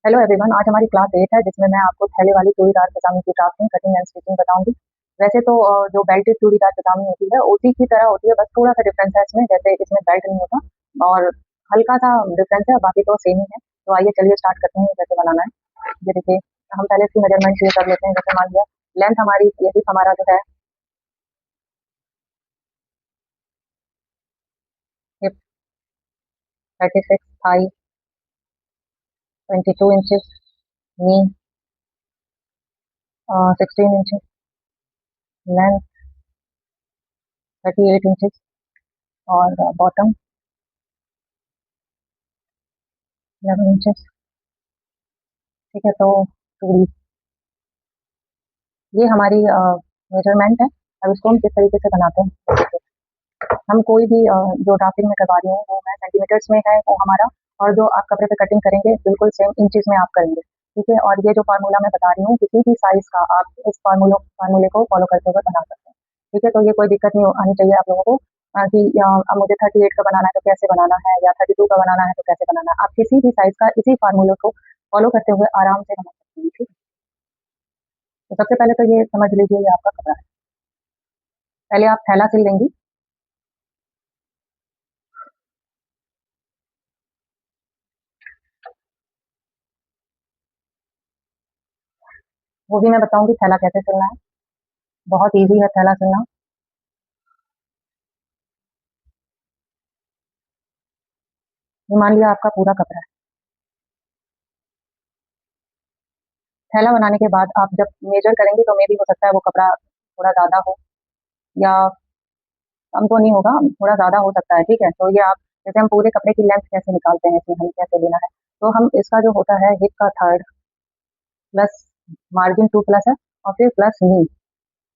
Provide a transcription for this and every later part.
Hello everyone, आज हमारी class 8 है जिसमें मैं आपको थैले वाली चूड़ीदार पजामे की ड्राफ्टिंग, कटिंग एंड स्टिचिंग बताऊंगी। वैसे तो जो बेल्टेड चूड़ीदार पजामी होती है उसी की तरह होती है, बस थोड़ा सा डिफरेंस है इसमें, जैसे इसमें बेल्ट नहीं होता और हल्का सा डिफरेंस है, बाकी तो सेम ही है। तो आइए चलिए स्टार्ट करते हैं, ये कैसे बनाना है। ये देखिए, हम पहले इसकी मेजरमेंट ये कर लेते हैं। जैसे मान लिया लेंथ हमारी, ये हिप हमारा जो है, हिप 36, थाई 22 इंचेस, नी 16 इंचेस, लेंथ 38 इंचेस और बॉटम 11 इंचेस। ठीक है, तो चूड़ी ये हमारी मेजरमेंट है। अब इसको हम किस तरीके से बनाते हैं, हम कोई भी जो ड्राफ्टिंग में करवा रही हूँ वो मैं सेंटीमीटर्स में है वो हमारा, और जो आप कपड़े पे कटिंग करेंगे बिल्कुल सेम इंचेस में आप करेंगे। ठीक है, और ये जो फार्मूला मैं बता रही हूँ किसी भी साइज का आप इस फार्मूले को फॉलो करते हुए बना सकते हैं। ठीक है, तो ये कोई दिक्कत नहीं आनी चाहिए आप लोगों को कि अब मुझे 38 का बनाना है तो कैसे बनाना है, या 32 का बनाना है तो कैसे बनाना है। आप किसी भी साइज का इसी फार्मूले को फॉलो करते हुए आराम से बना सकते हैं। ठीक है, तो सबसे पहले तो ये समझ लीजिए ये आपका कपड़ा है। पहले आप थैला सिल लेंगी। वो भी मैं बताऊंगी थैला कैसे सिलना है, बहुत इजी है थैला सिलना। ये मान लिया आपका पूरा कपड़ा है। थैला बनाने के बाद आप जब मेजर करेंगे तो मे भी हो सकता है वो कपड़ा थोड़ा ज्यादा हो या कम, तो नहीं होगा, थोड़ा ज्यादा हो सकता है। ठीक है, तो ये आप जैसे हम पूरे कपड़े की लेंथ कैसे निकालते हैं, इसमें हमें कैसे लेना है, तो हम इसका जो होता है हिप का थर्ड प्लस मार्जिन 2 प्लस है, और फिर प्लस नी,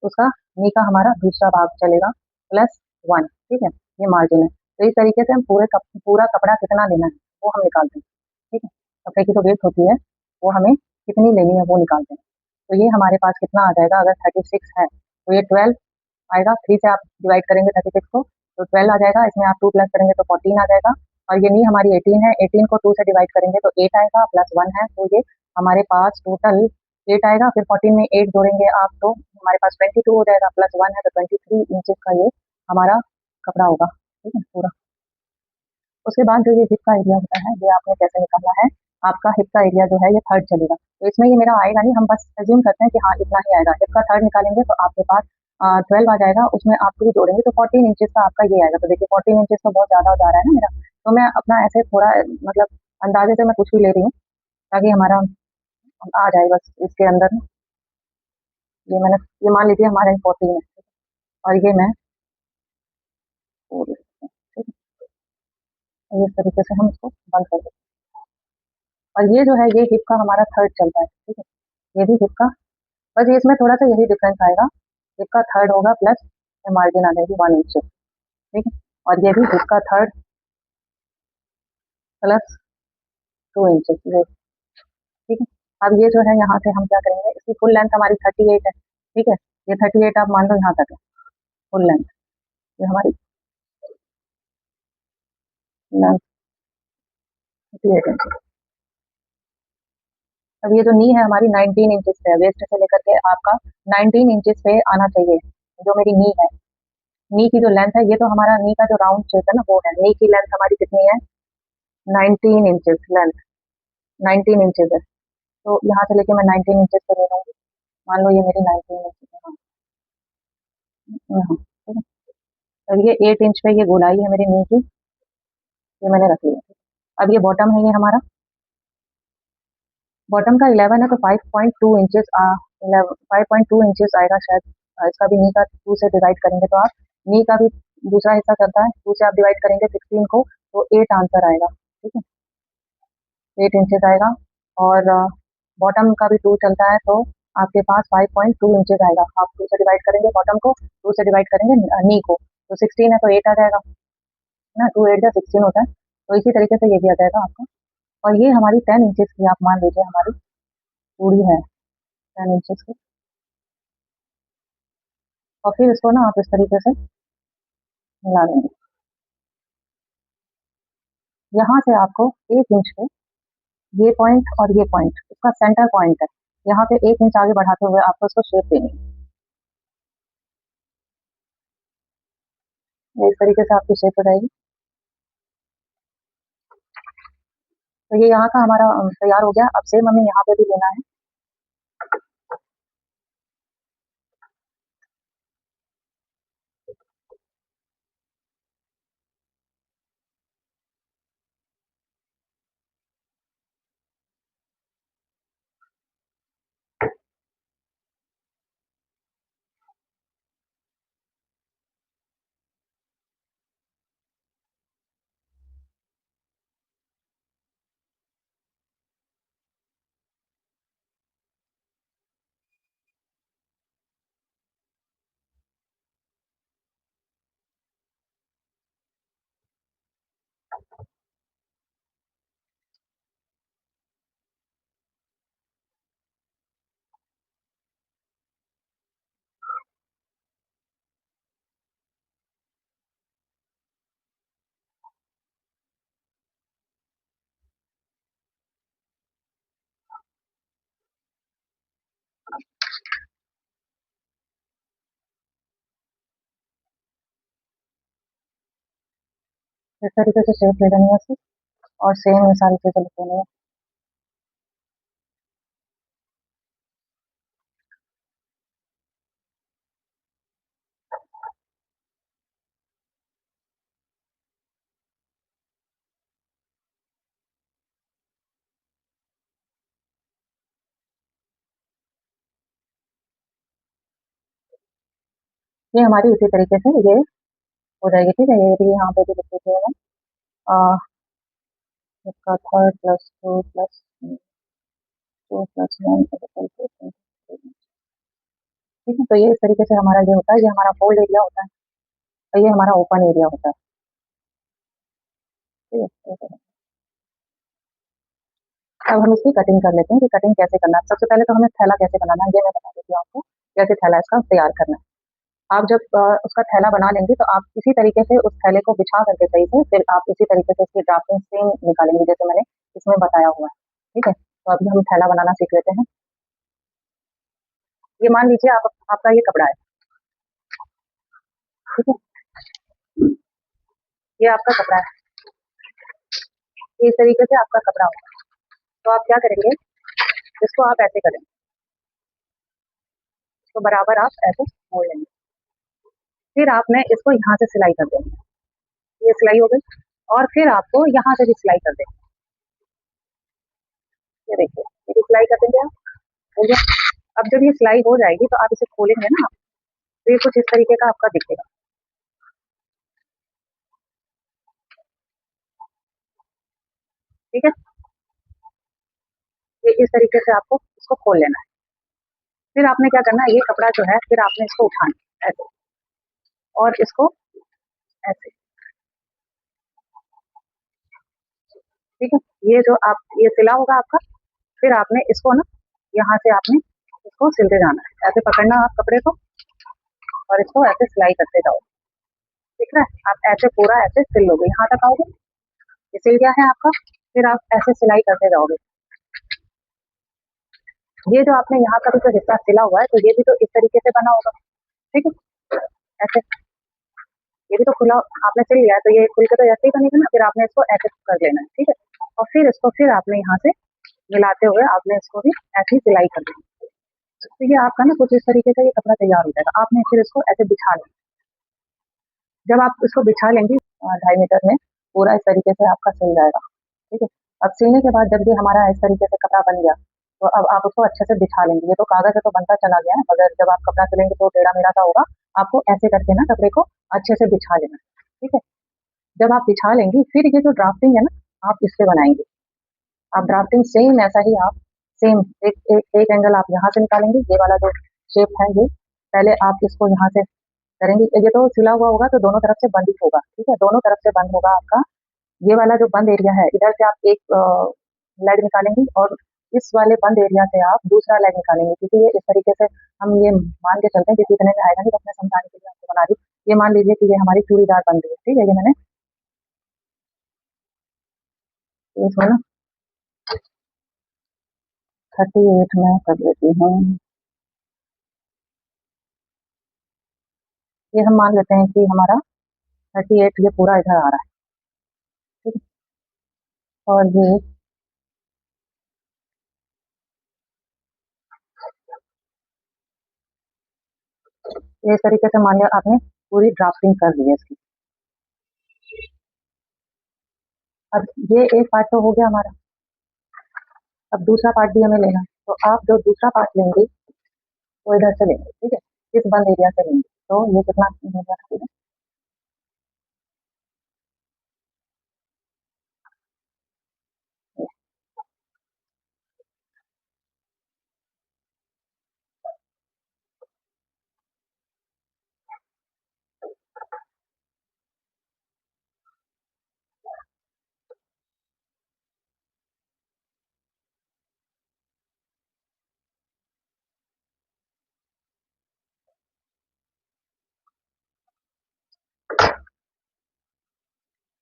उसका नी का हमारा दूसरा भाग चलेगा प्लस 1। ठीक है, ये मार्जिन है। तो इस तरीके से हम पूरा कपड़ा कितना लेना है वो हम निकालते हैं। ठीक है, कपड़े की जो वेट होती है वो हमें कितनी लेनी है वो निकालते हैं। तो ये हमारे पास कितना आ जाएगा, अगर 36 है तो ये 12 आएगा। 3 से आप डिवाइड करेंगे 36 को तो 12 आ जाएगा, इसमें आप 2 प्लस करेंगे तो 14 आ जाएगा। और ये नी हमारी 18 है, 18 को 2 से डिवाइड करेंगे तो 8 आएगा, प्लस 1 है तो ये हमारे पास टोटल 8 आएगा। फिर 14 में 8 जोड़ेंगे आप तो हमारे पास 22 हो जाएगा, प्लस 1 है तो 23 इंचेस का ये हमारा कपड़ा होगा। ठीक है, पूरा। उसके बाद जो ये हिप का एरिया होता है ये आपने कैसे निकालना है, आपका हिप का एरिया जो है ये थर्ड चलेगा, तो इसमें ये मेरा आएगा नहीं, हम बस एज्यूम करते हैं कि हाँ इतना ही आएगा। हिप का थर्ड निकालेंगे तो आपके पास 12 आ जाएगा, उसमें आप 2 जोड़ेंगे तो 14 इंचेस का आपका ये आएगा। तो देखिए 14 इंचेस तो बहुत ज्यादा हो जा रहा है ना मेरा, तो मैं अपना ऐसे थोड़ा मतलब अंदाजे से मैं कुछ भी ले रही हूँ ताकि हमारा आ जाए बस इसके अंदर ना। ये मैंने, ये मान लीजिए हमारा 14 है और ये मैं 4 ले रही हूँ। ठीक है, तो इस तरीके से हम इसको बंद कर देते हैं। और ये जो है ये हिप का हमारा थर्ड चलता है। ठीक है, ये भी हिप का, बस ये इसमें थोड़ा सा यही डिफरेंस आएगा, हिप का थर्ड होगा प्लस मार्जिन आ जाएगी 1 इंच। ठीक है, और ये भी हिप का थर्ड प्लस 2 इंच ये। ठीक है, अब ये जो है यहाँ से हम क्या करेंगे, इसकी फुल लेंथ हमारी 38 है। ठीक है, ये 38 आप मान लो यहाँ तक है फुल लेंथ, ये हमारी लेंथ 38 इंच। अब ये जो नी है हमारी 19 इंचेस पे है, वेस्ट से लेकर के आपका 19 इंचेस पे आना चाहिए जो मेरी नी है। नी की जो लेंथ है, ये तो हमारा नी का जो राउंड शेप है ना वो है, नी की लेंथ हमारी कितनी है, 19 इंचेस लेंथ, 19 इंचेस है। तो यहाँ से लेके मैं 19 इंचेस पे ले लूंगी, मान लो ये मेरी 19 इंचेस है। हाँ, यहाँ, ठीक है। अब ये 8 इंच पे ये गोलाई है मेरी नी की, ये मैंने रख लिया। अब ये बॉटम है, ये हमारा बॉटम का 11 है तो 5.2 इंचेस 5.2 इंचेस आएगा शायद। इसका भी नी का 2 से डिवाइड करेंगे तो आप, नी का भी दूसरा हिस्सा चलता है, 2 से आप डिवाइड करेंगे 16 को तो 8 आंसर आएगा। ठीक है, 8 इंचेस आएगा। और बॉटम का भी 2 चलता है तो आपके पास 5.2 इंचेस आएगा। आप 2 से डिवाइड करेंगे बॉटम को, 2 से डिवाइड करेंगे नी को, तो 16 है तो 8 आ जाएगा ना, 2 8 या 16 होता है। तो इसी तरीके से ये भी आ जाएगा आपका। और ये हमारी 10 इंचेस की आप मान लीजिए हमारी चूड़ी है, 10 इंचेस की। और फिर इसको ना आप इस तरीके से मिला देंगे। यहाँ से आपको 1 इंच पे ये पॉइंट और ये पॉइंट इसका सेंटर पॉइंट है। यहाँ पे 1 इंच आगे बढ़ाते हुए आपको इसको शेप देनी है। ये इस तरीके से आपकी शेप हो जाएगी। तो ये यहाँ का हमारा तैयार हो गया। अब सेम हमें यहाँ पे भी देना है। इस तरीके से शेप दे देनी है इसकी और सेम ये सारी चीजें लिख देनी है। ये हमारी इसी तरीके से ये हो जाएगी। ठीक है, ये भी यहाँ पे भी लिख दीजिएगा। इसका 3 + 2 + 2 + 1 = 2। ठीक है, तो ये इस तरीके से हमारा ये होता है। ये हमारा फोल्ड एरिया होता है और ये हमारा ओपन एरिया होता है। ठीक है, अब हम इसकी कटिंग कर लेते हैं कि कटिंग कैसे करना है। सबसे पहले तो हमें थैला कैसे बनाना है ये मैं बता देती हूँ आपको, कैसे थैला इसका तैयार करना है। आप जब उसका थैला बना लेंगे तो आप इसी तरीके से उस थैले को बिछा करके सही से फिर आप इसी तरीके से इसकी ड्राफ्टिंग सेम निकालेंगे जैसे मैंने इसमें बताया हुआ है। ठीक है, तो अभी हम थैला बनाना सीख लेते हैं। ये मान लीजिए आपका ये कपड़ा है। ठीक है, ये आपका कपड़ा है। ये इस तरीके से आपका कपड़ा होगा। तो आप क्या करेंगे, इसको आप ऐसे करेंगे, इसको बराबर आप ऐसे मोड़ लेंगे। फिर आपने इसको यहाँ से सिलाई कर देंगे। ये सिलाई हो गई और फिर आपको यहाँ से भी सिलाई कर देंगे। ये देखिए, ये भी सिलाई कर देंगे आप, हो गया। अब जब ये सिलाई हो जाएगी तो आप इसे खोलेंगे ना, तो ये कुछ इस तरीके का आपका दिखेगा। ठीक है, ये इस तरीके से आपको इसको खोल लेना है। फिर आपने क्या करना है, ये कपड़ा जो है फिर आपने इसको उठाना है ऐसे और इसको ऐसे। ठीक है, ये जो आप ये सिला होगा आपका, फिर आपने इसको ना यहाँ से आपने इसको सिलते जाना है। ऐसे पकड़ना आप कपड़े को और इसको ऐसे सिलाई करते जाओ। ठीक है, आप ऐसे पूरा ऐसे सिल लोगे, यहाँ तक आओगे, ये सिल गया है आपका। फिर आप ऐसे सिलाई करते जाओगे। ये जो आपने यहाँ का भी जो हिस्सा सिला हुआ है तो ये भी तो इस तरीके से बना होगा। ठीक है, ऐसे ये भी तो खुला आपने सिल लिया है तो ये खुल के तो ऐसे ही बनेगा ना। फिर आपने इसको ऐसे कर लेना है। ठीक है, और फिर इसको फिर आपने यहाँ से मिलाते हुए आपने इसको भी ऐसी सिलाई कर देनी है। तो ये आपका ना कुछ इस तरीके का ये कपड़ा तैयार हो जाएगा। आपने फिर इसको ऐसे बिछा लेना। जब आप इसको बिछा लेंगी 2.5 मीटर में पूरा इस तरीके से आपका सिल जाएगा। ठीक है, अब सिलने के बाद जब ये हमारा इस तरीके से कपड़ा बन गया तो अब आप उसको अच्छे से बिछा लेंगे। ये तो कागज है तो बनता चला गया है, मगर जब आप कपड़ा सिलेंगे तो टेढ़ा मेढ़ा सा होगा। आपको ऐसे करके ना कपड़े को अच्छे से बिछा लेना। ठीक है, जब आप बिछा लेंगी फिर ये जो ड्राफ्टिंग है ना आप इससे बनाएंगे। आप ड्राफ्टिंग सेम ऐसा ही आप सेम एक एंगल आप यहाँ से निकालेंगे। ये वाला जो शेप है ये पहले आप इसको यहाँ से करेंगे। ये तो सिला हुआ होगा तो दोनों तरफ से बंद ही होगा। ठीक है, दोनों तरफ से बंद होगा आपका। ये वाला जो बंद एरिया है इधर से आप एक लेग निकालेंगे और इस वाले बंद एरिया से आप दूसरा लेग निकालेंगे। क्योंकि ये इस तरीके से हम ये मान के चलते हैं कि इतने में आएगा नहीं, बस मैं समझाने के लिए आपको बना रही हूँ। ये मान लीजिए कि ये हमारी चूड़ीदार बन रही है। ठीक है, ये मैंने तो इसको ना 38 में कर लेती हूँ। ये हम मान लेते हैं कि हमारा 38 ये पूरा इधर आ रहा है, ठीक है। और ये इस तरीके से मान लिया आपने पूरी ड्राफ्टिंग कर ली है इसकी। अब ये एक पार्ट तो हो गया हमारा, अब दूसरा पार्ट भी हमें लेना है। तो आप जो दूसरा पार्ट लेंगे वो इधर से लेंगे, ठीक है, इस बंद एरिया से लेंगे। तो ये कितना हो गया,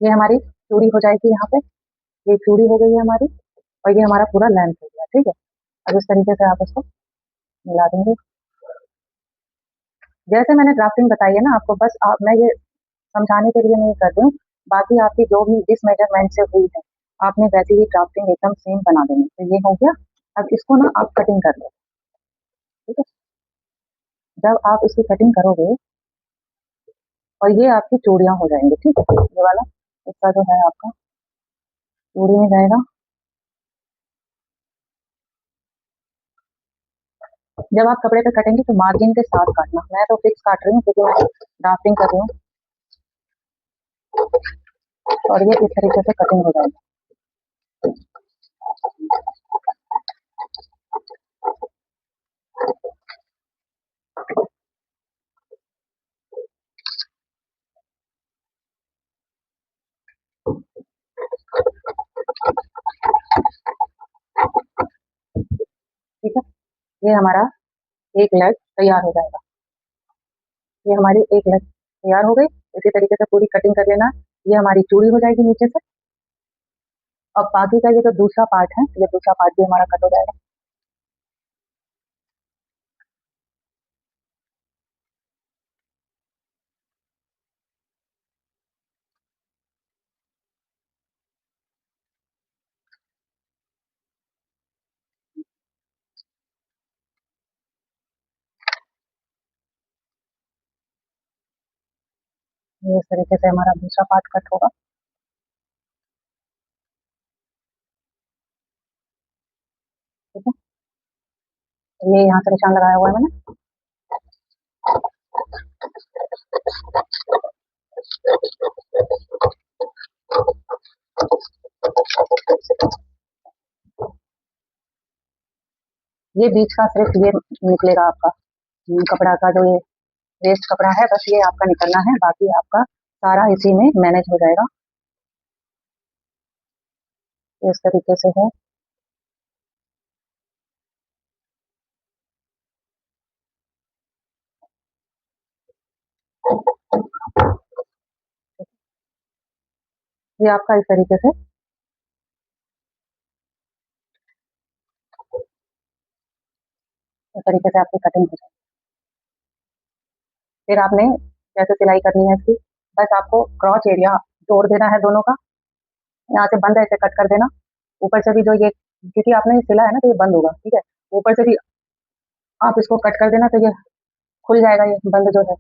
ये हमारी चूड़ी हो जाएगी यहाँ पे। ये चूड़ी हो गई है हमारी, और ये हमारा पूरा लेंथ हो गया, ठीक है। अब इस तरीके से आप इसको मिला देंगे। जैसे मैंने ड्राफ्टिंग बताई है ना आपको, बस मैं ये समझाने के लिए नहीं कर रही हूँ। बाकी आपकी जो भी जिस मेजरमेंट से हुई है आपने वैसी ही ड्राफ्टिंग एकदम सेम बना देनी। तो ये हो गया। अब इसको ना आप कटिंग कर लो, ठीक है। जब आप इसकी कटिंग करोगे और ये आपकी चूड़ियां हो जाएंगे, ठीक है। ये वाला हिस्सा जो है आपका चूड़ी में जाएगा। जब आप कपड़े पे कटेंगे तो मार्जिन के साथ काटना। मैं तो फिक्स काट रही हूँ क्योंकि मैं ड्राफ्टिंग कर रही हूँ, और ये इस तरीके से कटिंग हो जाएगी। ठीक है, ये हमारा एक लेग तैयार हो जाएगा। ये हमारी एक लेग तैयार हो गई। इसी तरीके से पूरी कटिंग कर लेना। ये हमारी चूड़ी हो जाएगी नीचे से। अब बाकी का ये जो दूसरा पार्ट है, ये दूसरा पार्ट भी हमारा कट हो जाएगा। ये इस तरीके से हमारा दूसरा पार्ट कट होगा, ठीक है। ये यहाँ से निशान लगाया हुआ है मैंने। ये बीच का सिर्फ ये निकलेगा आपका कपड़ा का, जो ये वेस्ट कपड़ा है बस ये आपका निकलना है। बाकी आपका सारा इसी में मैनेज हो जाएगा। इस तरीके से है। ये आपका इस तरीके से आपकी कटिंग हो जाएगी। फिर आपने जैसे सिलाई करनी है इसकी, बस आपको क्रॉच एरिया जोड़ देना है दोनों का। यहाँ से बंद ऐसे कट कर देना। ऊपर से भी जो ये, क्योंकि आपने सिला है ना तो ये बंद होगा, ठीक है। ऊपर से भी आप इसको कट कर देना तो ये खुल जाएगा, ये बंद जो है।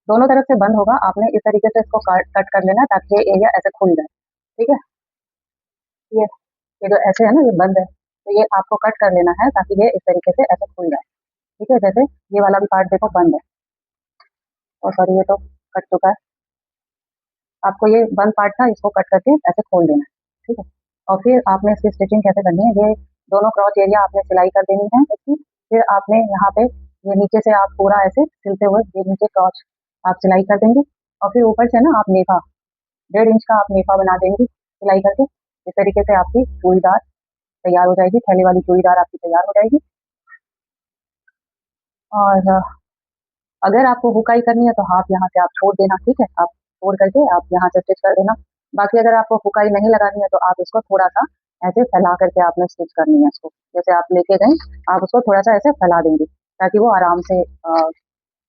दोनों तरफ से बंद होगा। आपने इस तरीके से इसको कट कर लेना ताकि ये एरिया ऐसे खुल जाए, ठीक है। ये ये जो ऐसे है ना ये बंद है, तो ये आपको कट कर लेना है ताकि ये इस तरीके से ऐसे खुल जाए, ठीक है। जैसे ये वाला भी पार्ट देखो बंद है, और सॉरी ये तो कट चुका है। आपको ये बंद पार्ट था इसको कट करके ऐसे खोल देना है, ठीक है। और फिर आपने इसकी स्टिचिंग कैसे करनी है, ये दोनों क्रॉच एरिया आपने सिलाई कर देनी है इसकी। फिर आपने यहाँ पे ये नीचे से आप पूरा ऐसे सिलते हुए ये नीचे क्रॉच आप सिलाई कर देंगे। और फिर ऊपर से ना आप नेफा 1.5 इंच का आप नेफा बना देंगे सिलाई करके। इस तरीके से आपकी चूड़ीदार तैयार हो जाएगी, थैली वाली चूड़ीदार आपकी तैयार हो जाएगी। और अगर आपको हुकाई करनी है तो हाफ यहाँ से आप छोड़ देना, ठीक है। आप फोड़ करके आप यहाँ से स्टिच कर देना। बाकी अगर आपको फुकाई नहीं लगानी है तो आप इसको थोड़ा-सा ऐसे फैला करके आपने स्टिच करनी है इसको। जैसे आप लेके गए, आप उसको थोड़ा-सा ऐसे फैला देंगे, ताकि वो आराम से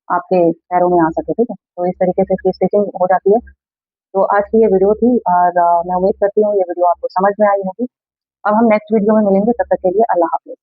आपके पैरों में आ सके, ठीक है? तो इस तरीके से इसकी स्टिचिंग हो जाती है। तो आज की ये वीडियो थी और मैं उम्मीद करती हूँ ये वीडियो आपको समझ में आई होगी। अब हम नेक्स्ट वीडियो में मिलेंगे, तब तक के लिए अल्लाह हाफ़िज़।